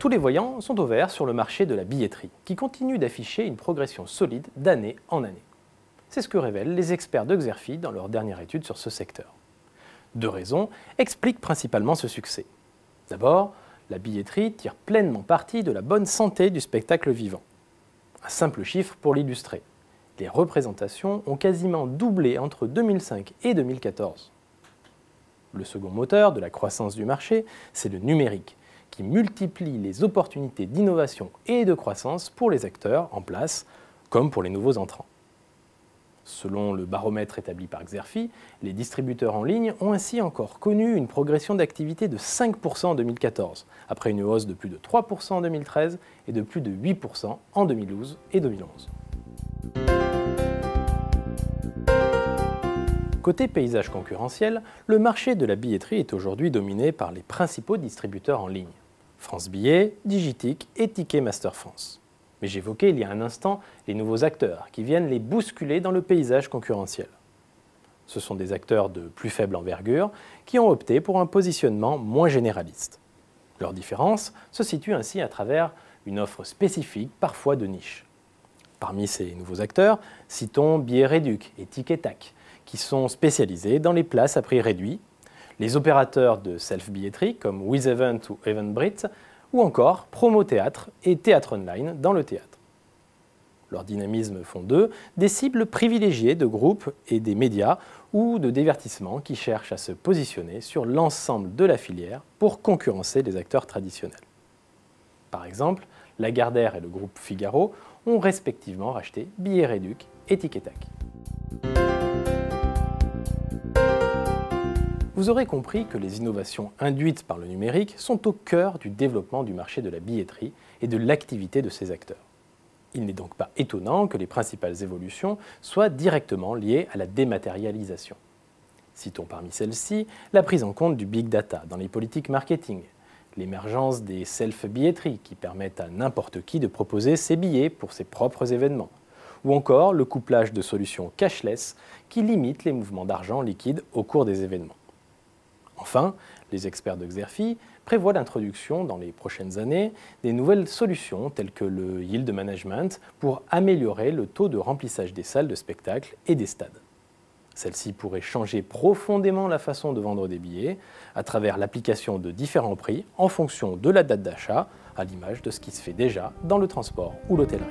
Tous les voyants sont au vert sur le marché de la billetterie, qui continue d'afficher une progression solide d'année en année. C'est ce que révèlent les experts de Xerfi dans leur dernière étude sur ce secteur. Deux raisons expliquent principalement ce succès. D'abord, la billetterie tire pleinement parti de la bonne santé du spectacle vivant. Un simple chiffre pour l'illustrer. Les représentations ont quasiment doublé entre 2005 et 2014. Le second moteur de la croissance du marché, c'est le numérique, qui multiplie les opportunités d'innovation et de croissance pour les acteurs en place, comme pour les nouveaux entrants. Selon le baromètre établi par Xerfi, les distributeurs en ligne ont ainsi encore connu une progression d'activité de 5% en 2014, après une hausse de plus de 3% en 2013 et de plus de 8% en 2012 et 2011. Côté paysage concurrentiel, le marché de la billetterie est aujourd'hui dominé par les principaux distributeurs en ligne. France Billet, Digitic et Ticketmaster France. Mais j'évoquais il y a un instant les nouveaux acteurs qui viennent les bousculer dans le paysage concurrentiel. Ce sont des acteurs de plus faible envergure qui ont opté pour un positionnement moins généraliste. Leur différence se situe ainsi à travers une offre spécifique, parfois de niche. Parmi ces nouveaux acteurs, citons Billet Réduc et Ticketak, qui sont spécialisés dans les places à prix réduit, les opérateurs de self-billetterie comme WithEvent ou Eventbrite, ou encore Promo Théâtre et Théâtre Online dans le théâtre. Leur dynamisme font d'eux des cibles privilégiées de groupes et des médias ou de divertissement qui cherchent à se positionner sur l'ensemble de la filière pour concurrencer les acteurs traditionnels. Par exemple, Lagardère et le groupe Figaro ont respectivement racheté Billet Réduc et Ticketak. Vous aurez compris que les innovations induites par le numérique sont au cœur du développement du marché de la billetterie et de l'activité de ses acteurs. Il n'est donc pas étonnant que les principales évolutions soient directement liées à la dématérialisation. Citons parmi celles-ci la prise en compte du big data dans les politiques marketing, l'émergence des self-billetteries qui permettent à n'importe qui de proposer ses billets pour ses propres événements, ou encore le couplage de solutions cashless qui limitent les mouvements d'argent liquide au cours des événements. Enfin, les experts de Xerfi prévoient l'introduction dans les prochaines années des nouvelles solutions telles que le yield management pour améliorer le taux de remplissage des salles de spectacle et des stades. Celle-ci pourrait changer profondément la façon de vendre des billets à travers l'application de différents prix en fonction de la date d'achat, à l'image de ce qui se fait déjà dans le transport ou l'hôtellerie.